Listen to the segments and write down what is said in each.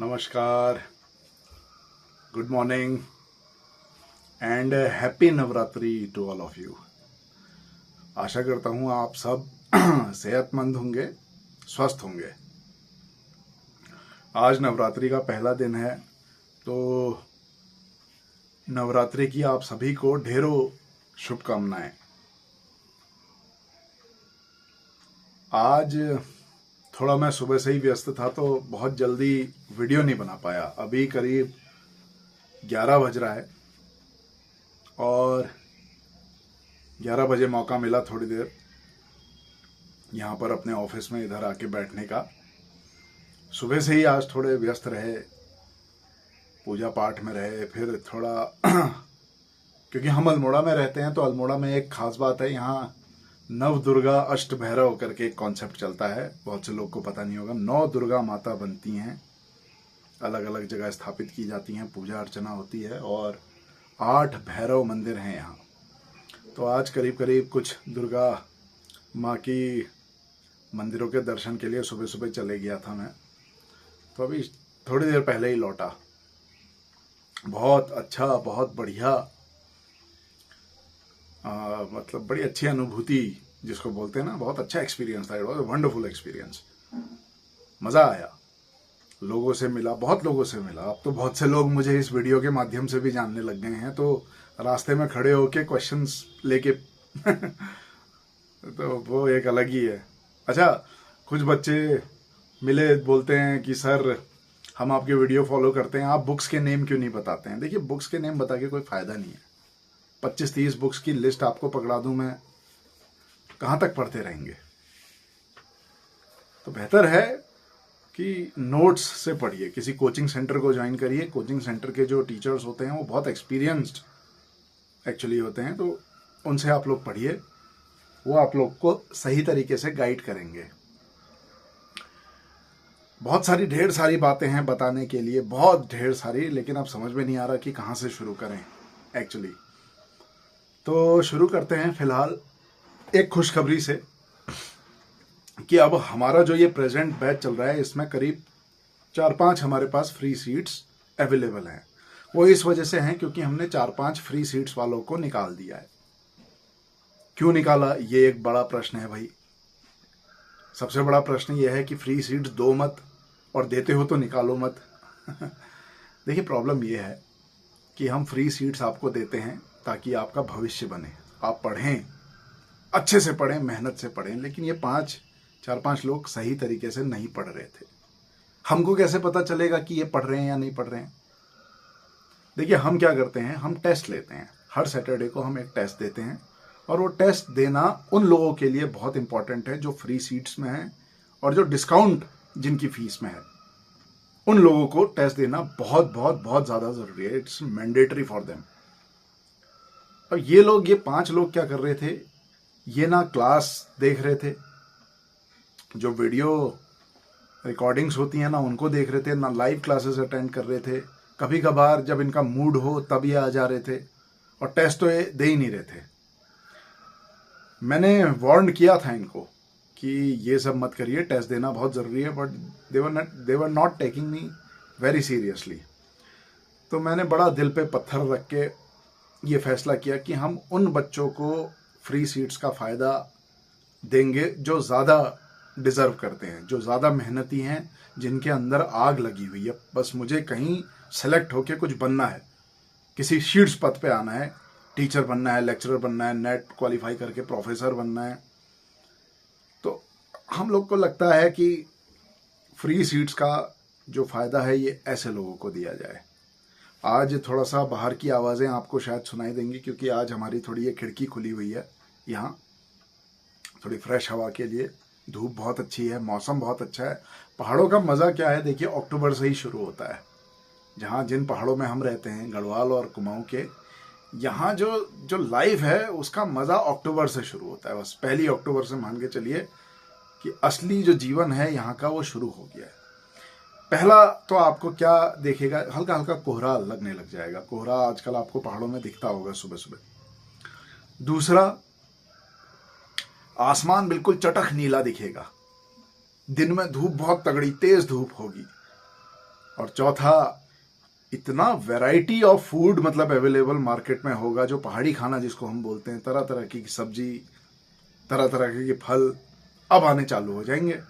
नमस्कार, good morning and happy Navratri to all of you. आशा करता हूँ आप सब सेहतमंद होंगे, स्वस्थ होंगे। आज नवरात्रि का पहला दिन है, तो नवरात्रि की आप सभी को ढेरों शुभकामनाएं। आज थोड़ा मैं सुबह से ही व्यस्त था, तो बहुत जल्दी वीडियो नहीं बना पाया। अभी करीब 11 बज रहा है और 11 बजे मौका मिला थोड़ी देर यहाँ पर अपने ऑफिस में इधर आके बैठने का। सुबह से ही आज थोड़े व्यस्त रहे, पूजा पाठ में रहे, फिर थोड़ा क्योंकि हम अल्मोड़ा में रहते हैं, तो अल्मोड़ा में एक खास बात है, यहाँ नव दुर्गा अष्ट भैरव करके एक कॉन्सेप्ट चलता है। बहुत से लोग को पता नहीं होगा। 9 दुर्गा माता बनती हैं, अलग अलग जगह स्थापित की जाती हैं, पूजा अर्चना होती है, और 8 भैरव मंदिर हैं यहाँ। तो आज करीब करीब कुछ दुर्गा माँ की मंदिरों के दर्शन के लिए सुबह सुबह चले गया था मैं। तो अभी थोड़ी देर पहले ही लौटा। बहुत अच्छा, बहुत बढ़िया, मतलब बड़ी अच्छी अनुभूति जिसको बोलते हैं ना, बहुत अच्छा एक्सपीरियंस था। It was a wonderful experience. मज़ा आया, लोगों से मिला, बहुत लोगों से मिला। अब तो बहुत से लोग मुझे इस वीडियो के माध्यम से भी जानने लग गए हैं, तो रास्ते में खड़े होके क्वेश्चंस लेके तो वो एक अलग ही है। अच्छा, कुछ बच्चे मिले, बोलते हैं कि सर हम आपके वीडियो फॉलो करते हैं, आप बुक्स के नेम क्यों नहीं बताते हैं। देखिए, बुक्स के नेम बता के कोई फ़ायदा नहीं है। 25-30 बुक्स की लिस्ट आपको पकड़ा दूं मैं, कहाँ तक पढ़ते रहेंगे। तो बेहतर है कि नोट्स से पढ़िए, किसी कोचिंग सेंटर को ज्वाइन करिए। कोचिंग सेंटर के जो टीचर्स होते हैं वो बहुत एक्सपीरियंस्ड एक्चुअली होते हैं, तो उनसे आप लोग पढ़िए, वो आप लोग को सही तरीके से गाइड करेंगे। बहुत सारी, ढेर सारी बातें हैं बताने के लिए, बहुत ढेर सारी, लेकिन अब समझ में नहीं आ रहा कि कहाँ से शुरू करें एक्चुअली। तो शुरू करते हैं फिलहाल एक खुशखबरी से कि अब हमारा जो ये प्रेजेंट बैच चल रहा है, इसमें करीब 4-5 हमारे पास फ्री सीट्स अवेलेबल हैं। वो इस वजह से हैं क्योंकि हमने 4-5 फ्री सीट्स वालों को निकाल दिया है। क्यों निकाला, ये एक बड़ा प्रश्न है भाई। सबसे बड़ा प्रश्न ये है कि फ्री सीट्स दो मत, और देते हो तो निकालो मत। देखिए, प्रॉब्लम ये है कि हम फ्री सीट्स आपको देते हैं ताकि आपका भविष्य बने, आप पढ़ें, अच्छे से पढ़ें, मेहनत से पढ़ें। लेकिन ये 4-5 लोग सही तरीके से नहीं पढ़ रहे थे। हमको कैसे पता चलेगा कि ये पढ़ रहे हैं या नहीं पढ़ रहे हैं। देखिए, हम क्या करते हैं, हम टेस्ट लेते हैं। हर सैटरडे को हम एक टेस्ट देते हैं, और वो टेस्ट देना उन लोगों के लिए बहुत इंपॉर्टेंट है जो फ्री सीट्स में हैं, और जो डिस्काउंट जिनकी फीस में है, उन लोगों को टेस्ट देना बहुत बहुत बहुत ज़्यादा ज़रूरी है। It's mandatory for them. अब ये 5 लोग क्या कर रहे थे, ये ना क्लास देख रहे थे, जो वीडियो रिकॉर्डिंग्स होती हैं ना उनको देख रहे थे, ना लाइव क्लासेस अटेंड कर रहे थे। कभी कभार जब इनका मूड हो तब ये आ जा रहे थे, और टेस्ट तो ये दे ही नहीं रहे थे। मैंने वार्न किया था इनको कि ये सब मत करिए, टेस्ट देना बहुत ज़रूरी है, but they were not taking me very seriously. तो मैंने बड़ा दिल पे पत्थर रख के ये फैसला किया कि हम उन बच्चों को फ्री सीट्स का फ़ायदा देंगे जो ज़्यादा डिज़र्व करते हैं, जो ज़्यादा मेहनती हैं, जिनके अंदर आग लगी हुई है। बस मुझे कहीं सेलेक्ट होके कुछ बनना है, किसी शीर्ष पद पे आना है, टीचर बनना है, लेक्चरर बनना है, नेट क्वालिफाई करके प्रोफेसर बनना है। तो हम लोग को लगता है कि फ्री सीट्स का जो फ़ायदा है ये ऐसे लोगों को दिया जाए। आज थोड़ा सा बाहर की आवाज़ें आपको शायद सुनाई देंगी, क्योंकि आज हमारी थोड़ी ये खिड़की खुली हुई है यहाँ, थोड़ी फ्रेश हवा के लिए। धूप बहुत अच्छी है, मौसम बहुत अच्छा है। पहाड़ों का मज़ा क्या है, देखिए, अक्टूबर से ही शुरू होता है। जहाँ जिन पहाड़ों में हम रहते हैं, गढ़वाल और कुमाऊँ के, यहाँ जो लाइफ है उसका मज़ा अक्टूबर से शुरू होता है। बस 1 अक्टूबर से मान के चलिए कि असली जो जीवन है यहाँ का वो शुरू हो गया है। पहला तो आपको क्या देखेगा, हल्का हल्का कोहरा लगने लग जाएगा। कोहरा आजकल आपको पहाड़ों में दिखता होगा सुबह सुबह। दूसरा, आसमान बिल्कुल चटख नीला दिखेगा। दिन में धूप बहुत तगड़ी तेज धूप होगी, और चौथा, इतना वैरायटी ऑफ फूड मतलब अवेलेबल मार्केट में होगा, जो पहाड़ी खाना जिसको हम बोलते हैं, तरह तरह की सब्जी, तरह तरह के फल अब आने चालू हो जाएंगे।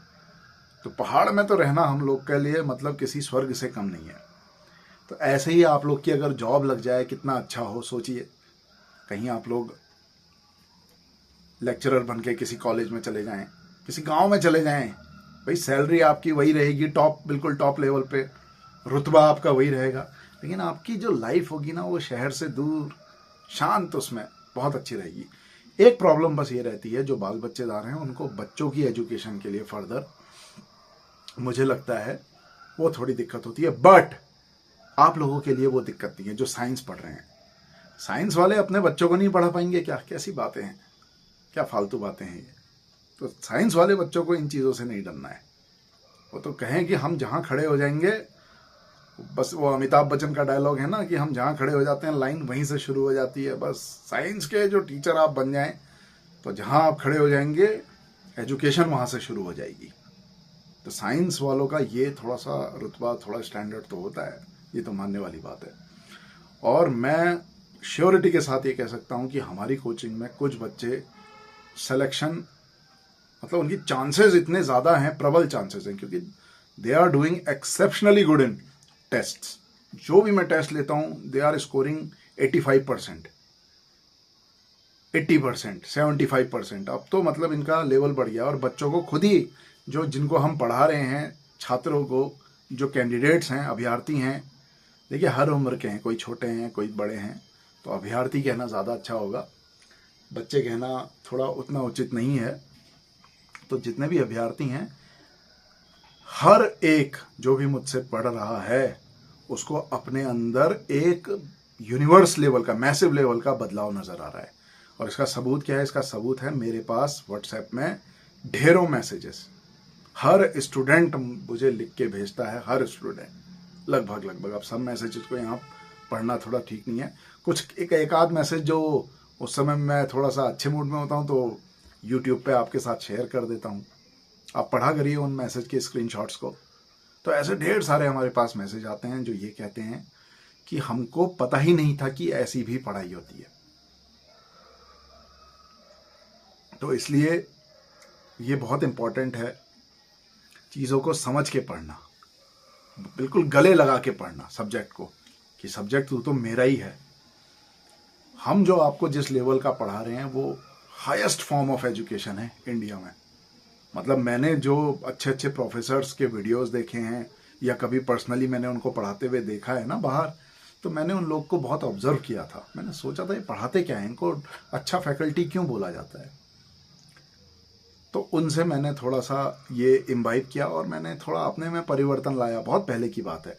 तो पहाड़ में तो रहना हम लोग के लिए मतलब किसी स्वर्ग से कम नहीं है। तो ऐसे ही आप लोग की अगर जॉब लग जाए कितना अच्छा हो। सोचिए कहीं आप लोग लेक्चरर बन के किसी कॉलेज में चले जाएं, किसी गांव में चले जाएं, भाई सैलरी आपकी वही रहेगी, टॉप बिल्कुल टॉप लेवल पे, रुतबा आपका वही रहेगा, लेकिन आपकी जो लाइफ होगी ना वो शहर से दूर, शांत, उसमें बहुत अच्छी रहेगी। एक प्रॉब्लम बस ये रहती है, जो बाल बच्चेदार हैं उनको बच्चों की एजुकेशन के लिए फर्दर मुझे लगता है वो थोड़ी दिक्कत होती है। बट आप लोगों के लिए वो दिक्कत नहीं है जो साइंस पढ़ रहे हैं। साइंस वाले अपने बच्चों को नहीं पढ़ा पाएंगे क्या? कैसी बातें हैं, क्या फालतू बातें हैं ये। तो साइंस वाले बच्चों को इन चीज़ों से नहीं डरना है। वो तो कहें कि हम जहाँ खड़े हो जाएंगे, बस वो अमिताभ बच्चन का डायलॉग है ना कि हम जहाँ खड़े हो जाते हैं लाइन वहीं से शुरू हो जाती है। बस साइंस के जो टीचर आप बन जाएं तो जहाँ आप खड़े हो जाएंगे एजुकेशन वहाँ से शुरू हो जाएगी। तो साइंस वालों का ये थोड़ा सा रुतबा, थोड़ा स्टैंडर्ड तो होता है, ये तो मानने वाली बात है। और मैं श्योरिटी के साथ ये कह सकता हूँ कि हमारी कोचिंग में कुछ बच्चे सिलेक्शन मतलब उनकी चांसेस इतने ज़्यादा हैं, प्रबल चांसेस हैं, क्योंकि they are doing exceptionally good in tests. जो भी मैं टेस्ट लेता हूँ दे आर स्कोरिंग 85%, 80%, 75%। अब तो मतलब इनका लेवल बढ़ गया। और बच्चों को खुद ही, जो जिनको हम पढ़ा रहे हैं, छात्रों को, जो कैंडिडेट्स हैं, अभ्यर्थी हैं, देखिए हर उम्र के हैं, कोई छोटे हैं कोई बड़े हैं, तो अभ्यर्थी कहना ज़्यादा अच्छा होगा, बच्चे कहना थोड़ा उतना उचित नहीं है। तो जितने भी अभ्यर्थी हैं, हर एक जो भी मुझसे पढ़ रहा है उसको अपने अंदर एक यूनिवर्स लेवल का, मैसिव लेवल का बदलाव नज़र आ रहा है। और इसका सबूत क्या है? इसका सबूत है मेरे पास व्हाट्सएप में ढेरों मैसेजेस। हर स्टूडेंट मुझे लिख के भेजता है, हर स्टूडेंट लगभग। अब सब मैसेजेस को यहाँ पढ़ना थोड़ा ठीक नहीं है। कुछ एक आध मैसेज जो उस समय मैं थोड़ा सा अच्छे मूड में होता हूँ तो यूट्यूब पे आपके साथ शेयर कर देता हूँ, आप पढ़ा करिए उन मैसेज के स्क्रीनशॉट्स को। तो ऐसे ढेर सारे हमारे पास मैसेज आते हैं जो ये कहते हैं कि हमको पता ही नहीं था कि ऐसी भी पढ़ाई होती है। तो इसलिए ये बहुत इंपॉर्टेंट है चीज़ों को समझ के पढ़ना, बिल्कुल गले लगा के पढ़ना सब्जेक्ट को, कि सब्जेक्ट तो मेरा ही है। हम जो आपको जिस लेवल का पढ़ा रहे हैं वो हाईएस्ट फॉर्म ऑफ एजुकेशन है इंडिया में। मतलब मैंने जो अच्छे अच्छे प्रोफेसर्स के वीडियोस देखे हैं या कभी पर्सनली मैंने उनको पढ़ाते हुए देखा है ना बाहर, तो मैंने उन लोग को बहुत ऑब्जर्व किया था। मैंने सोचा था ये पढ़ाते क्या है, इनको अच्छा फैकल्टी क्यों बोला जाता है। तो उनसे मैंने थोड़ा सा ये इम्बाइब किया और मैंने थोड़ा अपने में परिवर्तन लाया। बहुत पहले की बात है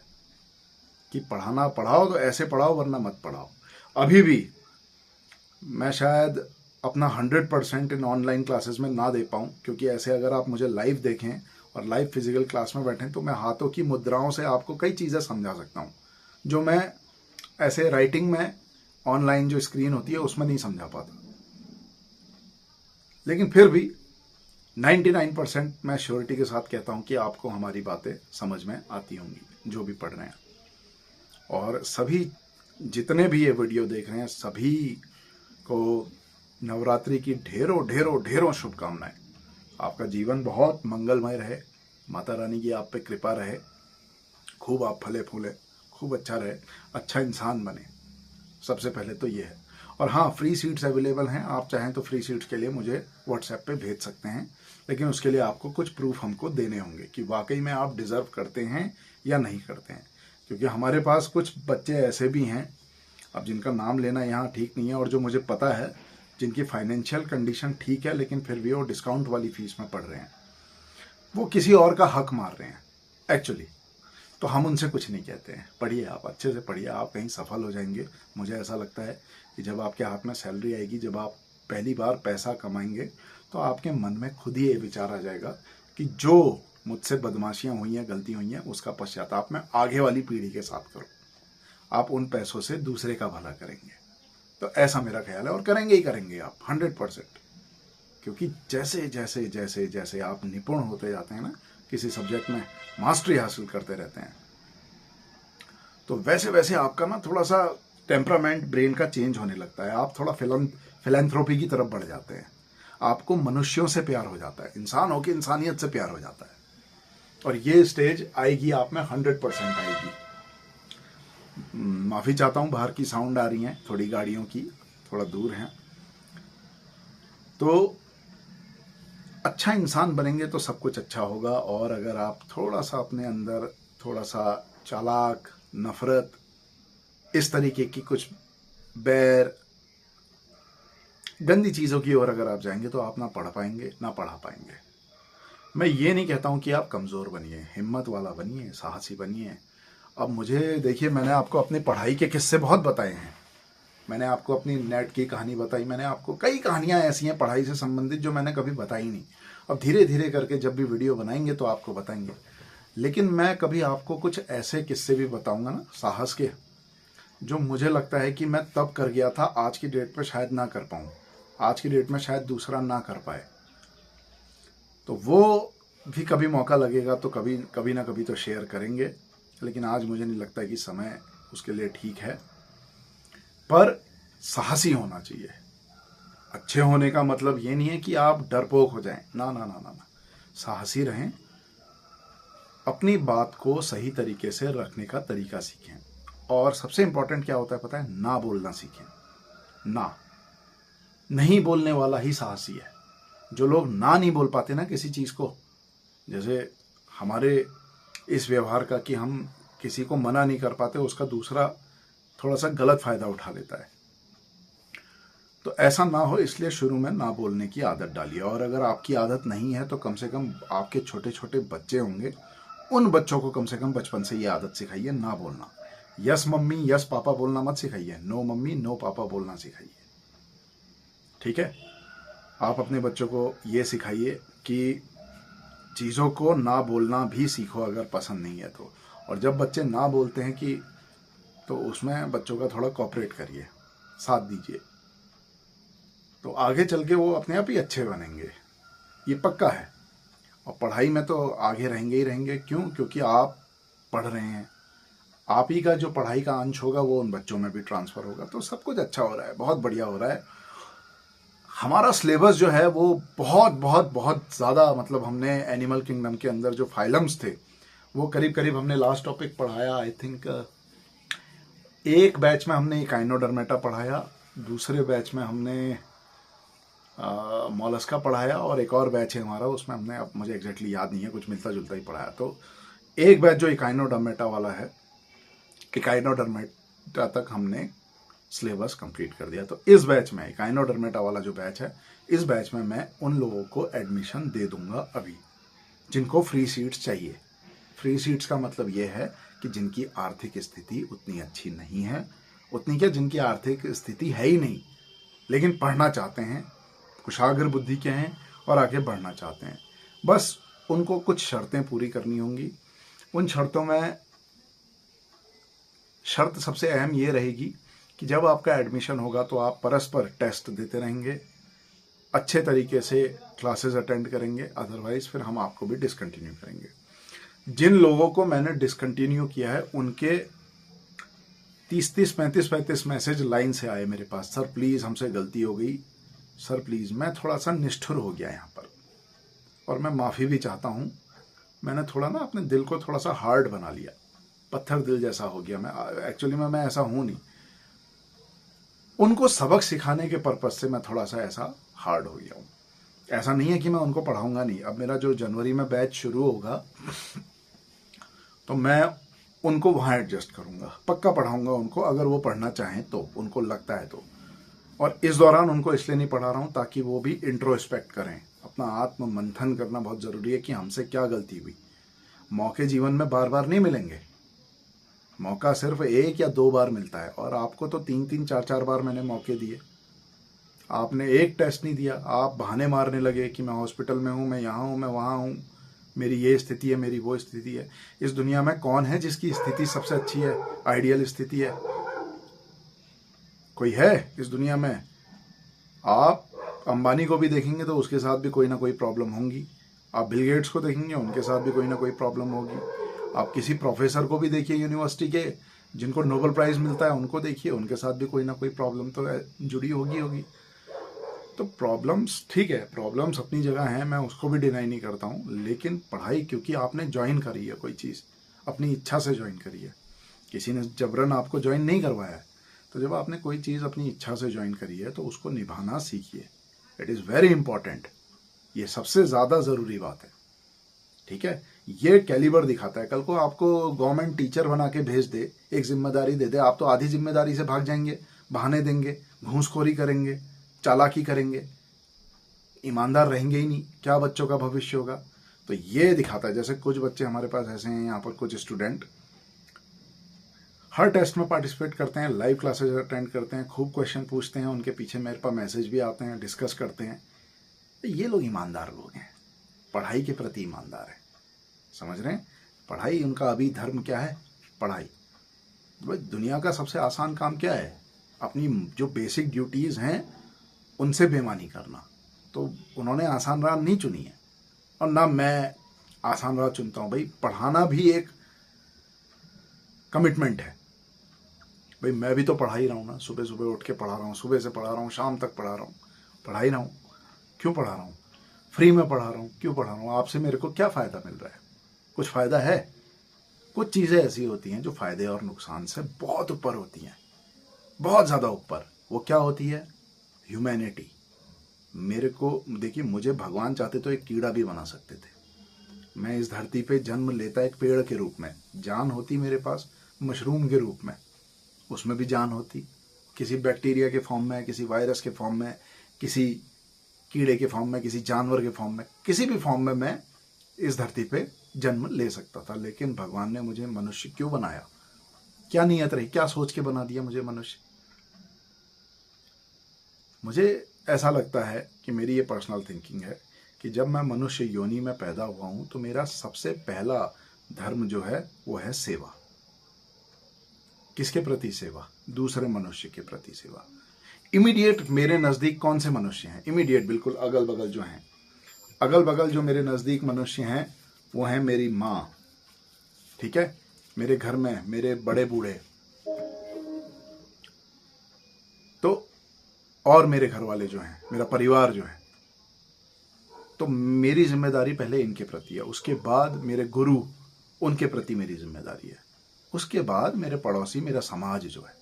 कि पढ़ाना, पढ़ाओ तो ऐसे पढ़ाओ वरना मत पढ़ाओ। अभी भी मैं शायद अपना 100% इन ऑनलाइन क्लासेस में ना दे पाऊँ, क्योंकि ऐसे अगर आप मुझे लाइव देखें और लाइव फिजिकल क्लास में बैठें तो मैं हाथों की मुद्राओं से आपको कई चीज़ें समझा सकता हूँ जो मैं ऐसे राइटिंग में, ऑनलाइन जो स्क्रीन होती है उसमें नहीं समझा पाता। लेकिन फिर भी 99% मैं श्योरिटी के साथ कहता हूँ कि आपको हमारी बातें समझ में आती होंगी जो भी पढ़ रहे हैं। और सभी जितने भी ये वीडियो देख रहे हैं सभी को नवरात्रि की ढेरों ढेरों ढेरों शुभकामनाएं। आपका जीवन बहुत मंगलमय रहे, माता रानी की आप पे कृपा रहे, खूब आप फले फूले, खूब अच्छा रहे, अच्छा इंसान बने। सबसे पहले तो ये है। और हाँ, फ्री सीट्स अवेलेबल हैं, आप चाहें तो फ्री सीट्स के लिए मुझे व्हाट्सएप पे भेज सकते हैं, लेकिन उसके लिए आपको कुछ प्रूफ हमको देने होंगे कि वाकई में आप डिज़र्व करते हैं या नहीं करते हैं। क्योंकि हमारे पास कुछ बच्चे ऐसे भी हैं, अब जिनका नाम लेना यहाँ ठीक नहीं है, और जो मुझे पता है जिनकी फाइनेंशियल कंडीशन ठीक है लेकिन फिर भी वो डिस्काउंट वाली फीस में पढ़ रहे हैं, वो किसी और का हक मार रहे हैं एक्चुअली। तो हम उनसे कुछ नहीं कहते हैं, पढ़िए, आप अच्छे से पढ़िए, आप कहीं सफल हो जाएंगे। मुझे ऐसा लगता है कि जब आपके हाथ में सैलरी आएगी, जब आप पहली बार पैसा कमाएंगे, तो आपके मन में खुद ही ये विचार आ जाएगा कि जो मुझसे बदमाशियाँ हुई हैं, गलती हुई हैं, उसका पश्चाताप मैं आगे वाली पीढ़ी के साथ करूँ। आप उन पैसों से दूसरे का भला करेंगे। तो ऐसा मेरा ख्याल है, और करेंगे ही करेंगे आप 100%। क्योंकि जैसे जैसे जैसे जैसे आप निपुण होते जाते हैं ना किसी सब्जेक्ट में, मास्टरी हासिल करते रहते हैं, तो वैसे वैसे आपका ना थोड़ा सा टेम्परामेंट ब्रेन का चेंज होने लगता है, आप थोड़ा फिलैंथ्रोपी की तरफ बढ़ जाते हैं, आपको मनुष्यों से प्यार हो जाता है, इंसान होकर इंसानियत से प्यार हो जाता है। और ये स्टेज आएगी आप में 100% आएगी। माफ़ी चाहता हूँ, बाहर की साउंड आ रही है थोड़ी, गाड़ियों की, थोड़ा दूर हैं। तो अच्छा इंसान बनेंगे तो सब कुछ अच्छा होगा। और अगर आप थोड़ा सा अपने अंदर थोड़ा सा चालाक, नफरत, इस तरीके की कुछ बैर, गंदी चीज़ों की ओर अगर आप जाएंगे तो आप ना पढ़ पाएंगे, ना पढ़ा पाएंगे। मैं ये नहीं कहता हूँ कि आप कमज़ोर बनिए, हिम्मत वाला बनिए, साहसी बनिए। अब मुझे देखिए, मैंने आपको अपनी पढ़ाई के किस्से बहुत बताए हैं, मैंने आपको अपनी नेट की कहानी बताई, मैंने आपको कई कहानियां ऐसी हैं पढ़ाई से संबंधित जो मैंने कभी बताई नहीं। अब धीरे धीरे करके जब भी वीडियो बनाएंगे तो आपको बताएंगे। लेकिन मैं कभी आपको कुछ ऐसे किस्से भी बताऊंगा ना साहस के, जो मुझे लगता है कि मैं तब कर गया था, आज की डेट में शायद ना कर पाऊँ, आज की डेट में शायद दूसरा ना कर पाए। तो वो भी कभी मौका लगेगा तो कभी ना कभी तो शेयर करेंगे। लेकिन आज मुझे नहीं लगता कि समय उसके लिए ठीक है। पर साहसी होना चाहिए। अच्छे होने का मतलब ये नहीं है कि आप डरपोक हो जाएं, ना ना ना ना ना। साहसी रहें, अपनी बात को सही तरीके से रखने का तरीका सीखें। और सबसे इंपॉर्टेंट क्या होता है पता है? ना बोलना सीखें। ना, नहीं बोलने वाला ही साहसी है। जो लोग ना नहीं बोल पाते ना किसी चीज़ को, जैसे हमारे इस व्यवहार का कि हम किसी को मना नहीं कर पाते, उसका दूसरा थोड़ा सा गलत फायदा उठा लेता है। तो ऐसा ना हो, इसलिए शुरू में ना बोलने की आदत डालिए। और अगर आपकी आदत नहीं है तो कम से कम आपके छोटे छोटे बच्चे होंगे, उन बच्चों को कम से कम बचपन से ये आदत सिखाइए ना बोलना। यस मम्मी यस पापा बोलना मत सिखाइए, नो मम्मी नो पापा बोलना सिखाइए। ठीक है? आप अपने बच्चों को ये सिखाइए कि चीज़ों को ना बोलना भी सीखो अगर पसंद नहीं है तो। और जब बच्चे ना बोलते हैं कि, तो उसमें बच्चों का थोड़ा कोऑपरेट करिए, साथ दीजिए, तो आगे चल के वो अपने आप ही अच्छे बनेंगे, ये पक्का है। और पढ़ाई में तो आगे रहेंगे ही रहेंगे। क्यों? क्योंकि आप पढ़ रहे हैं, आप ही का जो पढ़ाई का अंश होगा वो उन बच्चों में भी ट्रांसफ़र होगा। तो सब कुछ अच्छा हो रहा है, बहुत बढ़िया हो रहा है। हमारा सिलेबस जो है वो बहुत बहुत बहुत ज़्यादा, मतलब हमने एनिमल किंगडम के अंदर जो फाइलम्स थे वो करीब करीब हमने लास्ट टॉपिक पढ़ाया, आई थिंक एक बैच में हमने इकाइनोडर्मेटा पढ़ाया, दूसरे बैच में हमने मॉलस्का पढ़ाया, और एक और बैच है हमारा उसमें हमने, अब मुझे एग्जैक्टली याद नहीं है, कुछ मिलता जुलता ही पढ़ाया। तो एक बैच जो इकाइनोडर्मेटा वाला है, इकाइनोडर्मेटा तक हमने सिलेबस कंप्लीट कर दिया। तो इस बैच में, इकाइनोडर्मेटा वाला जो बैच है, इस बैच में मैं उन लोगों को एडमिशन दे दूंगा अभी जिनको फ्री सीट्स चाहिए। फ्री सीट्स का मतलब ये है कि जिनकी आर्थिक स्थिति उतनी अच्छी नहीं है, उतनी क्या, जिनकी आर्थिक स्थिति है ही नहीं लेकिन पढ़ना चाहते हैं, कुशाग्र बुद्धि के हैं और आगे बढ़ना चाहते हैं, बस उनको कुछ शर्तें पूरी करनी होंगी। उन शर्तों में शर्त सबसे अहम ये रहेगी कि जब आपका एडमिशन होगा तो आप परस्पर टेस्ट देते रहेंगे, अच्छे तरीके से क्लासेस अटेंड करेंगे, अदरवाइज फिर हम आपको भी डिसकंटिन्यू करेंगे। जिन लोगों को मैंने डिसकंटिन्यू किया है उनके 30-30, 35-35 मैसेज लाइन से आए मेरे पास, सर प्लीज़ हमसे गलती हो गई, सर प्लीज़। मैं थोड़ा सा निष्ठुर हो गया यहाँ पर, और मैं माफ़ी भी चाहता हूँ। मैंने थोड़ा ना अपने दिल को थोड़ा सा हार्ड बना लिया, पत्थर दिल जैसा हो गया। मैं एक्चुअली मैं ऐसा हूँ नहीं, उनको सबक सिखाने के पर्पज से मैं थोड़ा सा ऐसा हार्ड हो गया हूँ। ऐसा नहीं है कि मैं उनको पढ़ाऊँगा नहीं। अब मेरा जो जनवरी में बैच शुरू होगा तो मैं उनको वहाँ एडजस्ट करूँगा, पक्का पढ़ाऊँगा उनको, अगर वो पढ़ना चाहें तो, उनको लगता है तो। और इस दौरान उनको इसलिए नहीं पढ़ा रहा हूँ ताकि वो भी इंट्रोस्पेक्ट करें, अपना आत्म मंथन करना बहुत ज़रूरी है कि हमसे क्या गलती हुई। मौके जीवन में बार बार नहीं मिलेंगे, मौका सिर्फ 1 या 2 बार मिलता है, और आपको तो 3-3, 4-4 बार मैंने मौके दिए। आपने एक टेस्ट नहीं दिया, आप बहाने मारने लगे कि मैं हॉस्पिटल में हूँ, मैं यहाँ हूँ, मैं वहाँ हूँ, मेरी ये स्थिति है, मेरी वो स्थिति है। इस दुनिया में कौन है जिसकी स्थिति सबसे अच्छी है, आइडियल स्थिति है? कोई है इस दुनिया में? आप अंबानी को भी देखेंगे तो उसके साथ भी कोई ना कोई प्रॉब्लम होंगी। आप बिल गेट्स को देखेंगे, उनके साथ भी कोई ना कोई प्रॉब्लम होगी। आप किसी प्रोफेसर को भी देखिए यूनिवर्सिटी के, जिनको नोबेल प्राइज़ मिलता है उनको देखिए, उनके साथ भी कोई ना कोई प्रॉब्लम तो जुड़ी होगी। तो प्रॉब्लम्स ठीक है, प्रॉब्लम्स अपनी जगह हैं, मैं उसको भी डिनाई नहीं करता हूँ, लेकिन पढ़ाई क्योंकि आपने ज्वाइन करी है कोई चीज़, अपनी इच्छा से ज्वाइन करी है, किसी ने जबरन आपको ज्वाइन नहीं करवाया है। तो जब आपने कोई चीज़ अपनी इच्छा से ज्वाइन करी है तो उसको निभाना सीखिए। इट इज़ वेरी इंपॉर्टेंट, ये सबसे ज़्यादा ज़रूरी बात है। ठीक है, ये कैलिबर दिखाता है। कल को आपको गवर्नमेंट टीचर बना के भेज दे, एक जिम्मेदारी दे दे, आप तो आधी जिम्मेदारी से भाग जाएंगे, बहाने देंगे, घूसखोरी करेंगे, चालाकी करेंगे, ईमानदार रहेंगे ही नहीं, क्या बच्चों का भविष्य होगा। तो ये दिखाता है, जैसे कुछ बच्चे हमारे पास ऐसे हैं यहाँ पर, कुछ स्टूडेंट हर टेस्ट में पार्टिसिपेट करते हैं, लाइव क्लासेस अटेंड करते हैं, खूब क्वेश्चन पूछते हैं, उनके पीछे मेरे पास मैसेज भी आते हैं, डिस्कस करते हैं। तो ये लोग ईमानदार लोग हैं, पढ़ाई के प्रति ईमानदार है। समझ रहे हैं, पढ़ाई उनका अभी धर्म क्या है, पढ़ाई। भाई दुनिया का सबसे आसान काम क्या है, अपनी जो बेसिक ड्यूटीज़ हैं उनसे बेईमानी करना। तो उन्होंने आसान राह नहीं चुनी है, और ना मैं आसान राह चुनता हूँ। भाई पढ़ाना भी एक कमिटमेंट है। भाई मैं भी तो पढ़ा ही रहा हूँ ना, सुबह सुबह उठ के पढ़ा रहा हूँ, सुबह से पढ़ा रहा हूँ, शाम तक पढ़ा रहा हूँ, पढ़ा ही रहा हूँ। क्यों पढ़ा रहा हूँ, फ्री में पढ़ा रहा हूँ, क्यों पढ़ा रहा हूँ, आपसे मेरे को क्या फ़ायदा मिल रहा है, कुछ फ़ायदा है। कुछ चीज़ें ऐसी होती हैं जो फ़ायदे और नुकसान से बहुत ऊपर होती हैं, बहुत ज़्यादा ऊपर। वो क्या होती है, ह्यूमैनिटी। मेरे को देखिए, मुझे भगवान चाहते तो एक कीड़ा भी बना सकते थे। मैं इस धरती पे जन्म लेता एक पेड़ के रूप में, जान होती मेरे पास मशरूम के रूप में, उसमें भी जान होती, किसी बैक्टीरिया के फॉर्म में, किसी वायरस के फॉर्म में, किसी कीड़े के फॉर्म में, किसी जानवर के फॉर्म में, किसी भी फॉर्म में मैं इस धरती पे जन्म ले सकता था। लेकिन भगवान ने मुझे मनुष्य क्यों बनाया, क्या नियत रही, क्या सोच के बना दिया मुझे मनुष्य। मुझे ऐसा लगता है कि मेरी ये पर्सनल थिंकिंग है कि जब मैं मनुष्य योनि में पैदा हुआ हूँ तो मेरा सबसे पहला धर्म जो है वो है सेवा। किसके प्रति सेवा, दूसरे मनुष्य के प्रति सेवा। इमीडिएट मेरे नज़दीक कौन से मनुष्य हैं, इमीडिएट बिल्कुल अगल बगल जो हैं, अगल बगल जो मेरे नज़दीक मनुष्य हैं वो हैं मेरी माँ, ठीक है, मेरे घर में मेरे बड़े बूढ़े, तो और मेरे घर वाले जो हैं, मेरा परिवार जो है। तो मेरी जिम्मेदारी पहले इनके प्रति है, उसके बाद मेरे गुरु, उनके प्रति मेरी जिम्मेदारी है, उसके बाद मेरे पड़ोसी, मेरा समाज जो है,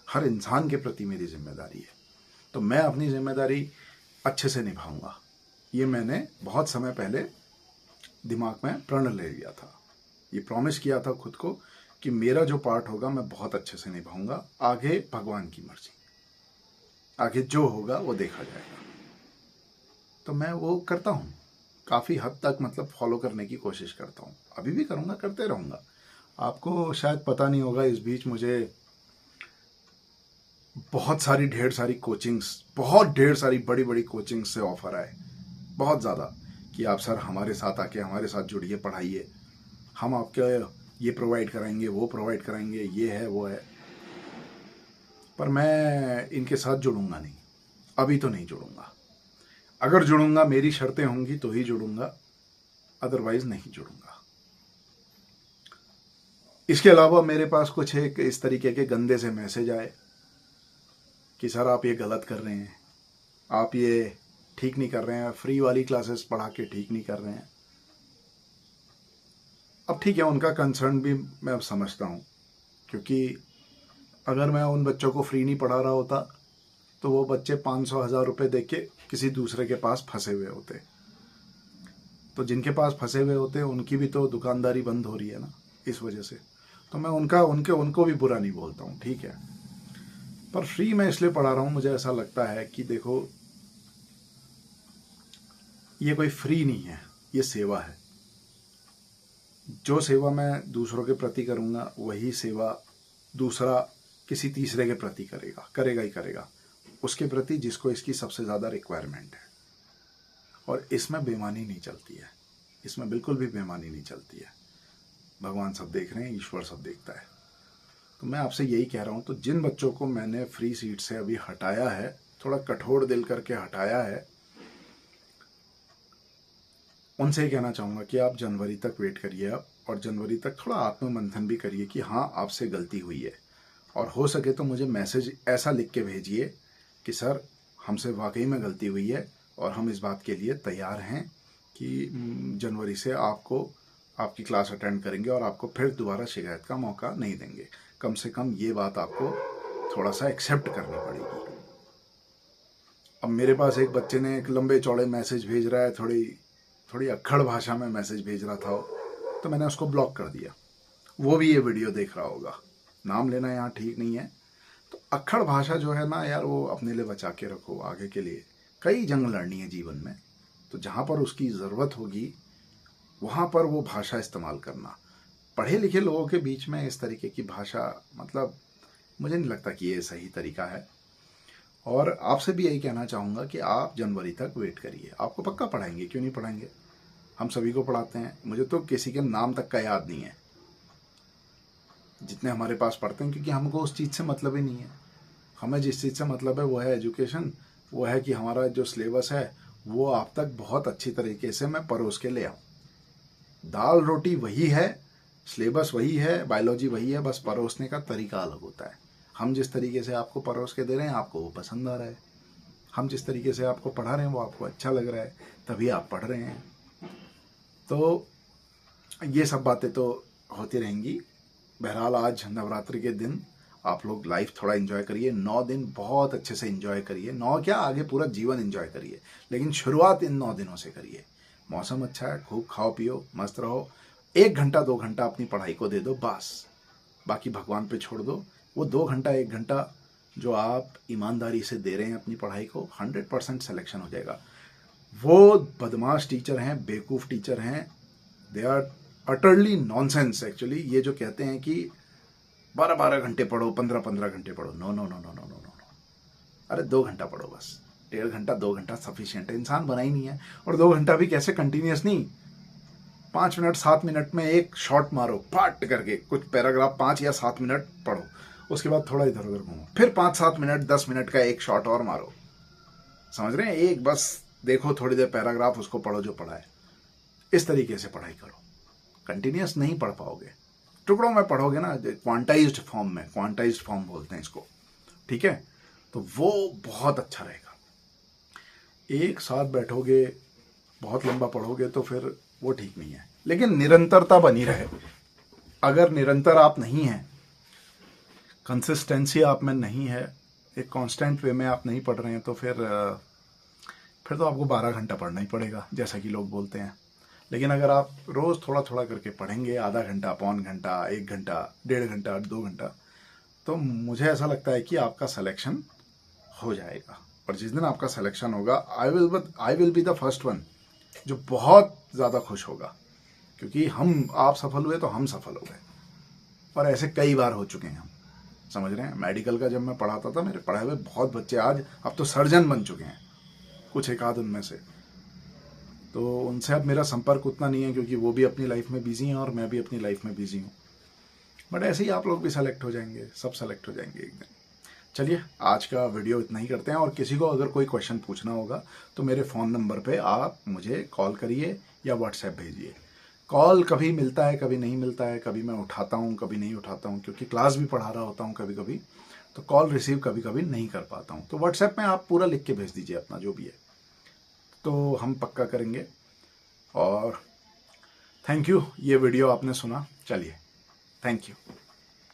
हर इंसान के प्रति मेरी जिम्मेदारी है। तो मैं अपनी जिम्मेदारी अच्छे से निभाऊंगा। ये मैंने बहुत समय पहले दिमाग में प्रण ले लिया था, ये प्रॉमिस किया था खुद को कि मेरा जो पार्ट होगा मैं बहुत अच्छे से निभाऊंगा। आगे भगवान की मर्जी, आगे जो होगा वो देखा जाएगा। तो मैं वो करता हूँ काफ़ी हद तक, मतलब फॉलो करने की कोशिश करता हूँ, अभी भी करूँगा, करते रहूँगा। आपको शायद पता नहीं होगा, इस बीच मुझे बहुत सारी ढेर सारी कोचिंग्स, बहुत ढेर सारी बड़ी बड़ी कोचिंग्स से ऑफ़र आए, बहुत ज़्यादा, कि आप सर हमारे साथ आके हमारे साथ जुड़िए, पढ़ाइए, हम आपके ये प्रोवाइड कराएंगे, वो प्रोवाइड कराएंगे, ये है वो है। पर मैं इनके साथ जुड़ूंगा नहीं, अभी तो नहीं जुड़ूंगा। अगर जुड़ूंगा मेरी शर्तें होंगी तो ही जुड़ूंगा, अदरवाइज नहीं जुड़ूंगा। इसके अलावा मेरे पास कुछ एक इस तरीके के गंदे से मैसेज आए कि सर आप ये गलत कर रहे हैं, आप ये ठीक नहीं कर रहे हैं, फ्री वाली क्लासेस पढ़ा के ठीक नहीं कर रहे हैं। अब ठीक है, उनका कंसर्न भी मैं अब समझता हूँ, क्योंकि अगर मैं उन बच्चों को फ्री नहीं पढ़ा रहा होता तो वो बच्चे 500-1000 रुपये दे के किसी दूसरे के पास फंसे हुए होते। तो जिनके पास फंसे हुए होते उनकी भी तो दुकानदारी बंद हो रही है ना, इस वजह से। तो मैं उनको भी बुरा नहीं बोलता हूँ, ठीक है, पर फ्री मैं इसलिए पढ़ा रहा हूँ, मुझे ऐसा लगता है कि देखो ये कोई फ्री नहीं है, ये सेवा है। जो सेवा मैं दूसरों के प्रति करूँगा वही सेवा दूसरा किसी तीसरे के प्रति करेगा ही करेगा, उसके प्रति जिसको इसकी सबसे ज़्यादा रिक्वायरमेंट है। और इसमें बेईमानी नहीं चलती है, इसमें बिल्कुल भी बेईमानी नहीं चलती है। भगवान सब देख रहे हैं, ईश्वर सब देखता है। तो मैं आपसे यही कह रहा हूँ, तो जिन बच्चों को मैंने फ्री सीट से अभी हटाया है, थोड़ा कठोर दिल करके हटाया है, उनसे ही कहना चाहूँगा कि आप जनवरी तक वेट करिए आप, और जनवरी तक थोड़ा आत्ममंथन भी करिए कि हाँ आपसे गलती हुई है, और हो सके तो मुझे मैसेज ऐसा लिख के भेजिए कि सर हमसे वाकई में गलती हुई है और हम इस बात के लिए तैयार हैं कि जनवरी से आपको आपकी क्लास अटेंड करेंगे और आपको फिर दोबारा शिकायत का मौका नहीं देंगे। कम से कम ये बात आपको थोड़ा सा एक्सेप्ट करनी पड़ेगी। अब मेरे पास एक बच्चे ने एक लंबे चौड़े मैसेज भेज रहा है, थोड़ी अक्खड़ भाषा में मैसेज भेज रहा था, तो मैंने उसको ब्लॉक कर दिया। वो भी ये वीडियो देख रहा होगा, नाम लेना यहाँ ठीक नहीं है। तो अक्खड़ भाषा जो है ना यार, वो अपने लिए बचा के रखो आगे के लिए। कई जंग लड़नी है जीवन में, तो जहाँ पर उसकी ज़रूरत होगी वहाँ पर वो भाषा इस्तेमाल करना। पढ़े लिखे लोगों के बीच में इस तरीके की भाषा, मतलब मुझे नहीं लगता कि ये सही तरीका है। और आपसे भी यही कहना चाहूँगा कि आप जनवरी तक वेट करिए, आपको पक्का पढ़ाएंगे, क्यों नहीं पढ़ाएंगे। हम सभी को पढ़ाते हैं, मुझे तो किसी के नाम तक का याद नहीं है जितने हमारे पास पढ़ते हैं, क्योंकि हमको उस चीज़ से मतलब ही नहीं है। हमें जिस चीज़ से मतलब है वो है एजुकेशन, वो है कि हमारा जो सिलेबस है वो आप तक बहुत अच्छी तरीके से मैं परोस के ले आऊँ। दाल रोटी वही है, सिलेबस वही है, बायोलॉजी वही है, बस परोसने का तरीका अलग होता है। हम जिस तरीके से आपको परोस के दे रहे हैं आपको वो पसंद आ रहा है, हम जिस तरीके से आपको पढ़ा रहे हैं वो आपको अच्छा लग रहा है, तभी आप पढ़ रहे हैं। तो ये सब बातें तो होती रहेंगी। बहरहाल आज नवरात्रि के दिन आप लोग लाइफ थोड़ा एंजॉय करिए, 9 दिन बहुत अच्छे से एंजॉय करिए। 9 क्या, आगे पूरा जीवन एंजॉय करिए, लेकिन शुरुआत इन 9 दिनों से करिए। मौसम अच्छा है, खूब खाओ पियो, मस्त रहो। 1 घंटा 2 घंटा अपनी पढ़ाई को दे दो बस, बाकी भगवान पे छोड़ दो। वो 2 घंटा 1 घंटा जो आप ईमानदारी से दे रहे हैं अपनी पढ़ाई को, 100% सिलेक्शन हो जाएगा। वो बदमाश टीचर हैं, बेवकूफ़ टीचर हैं, they are utterly nonsense actually. ये जो कहते हैं कि 12-12 घंटे पढ़ो, 15-15 घंटे पढ़ो, no no no no no no no. अरे 2 घंटा पढ़ो बस, 1.5 घंटा 2 घंटा सफिशिएंट है। इंसान बना ही नहीं है, और 2 घंटा भी कैसे कंटिन्यूस नहीं, 5 मिनट 7 मिनट में एक शॉट मारो फट करके, कुछ पैराग्राफ 5 या 7 मिनट पढ़ो, उसके बाद थोड़ा इधर उधर घूमो, फिर 5-7 मिनट 10 मिनट का एक शॉट और मारो। समझ रहे हैं, एक बस देखो थोड़ी देर पैराग्राफ, उसको पढ़ो जो पढ़ा है। इस तरीके से पढ़ाई करो, कंटिन्यूस नहीं पढ़ पाओगे, टुकड़ों में पढ़ोगे ना, क्वांटाइज्ड फॉर्म में, क्वांटाइज्ड फॉर्म बोलते हैं इसको, ठीक है, तो वो बहुत अच्छा रहेगा। एक साथ बैठोगे बहुत लंबा पढ़ोगे तो फिर वो ठीक नहीं है, लेकिन निरंतरता बनी रहे। अगर निरंतर आप नहीं हैं, कंसिस्टेंसी आप में नहीं है, एक कांस्टेंट वे में आप नहीं पढ़ रहे हैं, तो फिर तो आपको 12 घंटा पढ़ना ही पड़ेगा जैसा कि लोग बोलते हैं। लेकिन अगर आप रोज़ थोड़ा थोड़ा करके पढ़ेंगे, आधा घंटा, पौन घंटा, 1 घंटा, 1.5 घंटा, 2 घंटा, तो मुझे ऐसा लगता है कि आपका सिलेक्शन हो जाएगा। और जिस दिन आपका सिलेक्शन होगा, I will be the first one जो बहुत ज़्यादा खुश होगा, क्योंकि आप सफल हुए तो हम सफल हो गए। और ऐसे कई बार हो चुके हैं हम, समझ रहे हैं। मेडिकल का जब मैं पढ़ाता था, मेरे पढ़ाए हुए बहुत बच्चे आज अब तो सर्जन बन चुके हैं, कुछ एक आध उनमें से। तो उनसे अब मेरा संपर्क उतना नहीं है, क्योंकि वो भी अपनी लाइफ में बिजी हैं और मैं भी अपनी लाइफ में बिजी हूँ। बट ऐसे ही आप लोग भी सेलेक्ट हो जाएंगे, सब सेलेक्ट हो जाएंगे एक दिन। चलिए, आज का वीडियो इतना ही करते हैं, और किसी को अगर कोई क्वेश्चन पूछना होगा तो मेरे फ़ोन नंबर पे आप मुझे कॉल करिए या व्हाट्सएप भेजिए। कॉल कभी मिलता है, कभी नहीं मिलता है, कभी मैं उठाता हूँ, कभी नहीं उठाता हूँ, क्योंकि क्लास भी पढ़ा रहा होता हूँ कभी कभी, तो कॉल रिसीव कभी कभी नहीं कर पाता हूँ। तो व्हाट्सएप में आप पूरा लिख के भेज दीजिए अपना जो भी है, तो हम पक्का करेंगे। और थैंक यू, ये वीडियो आपने सुना, चलिए, थैंक यू।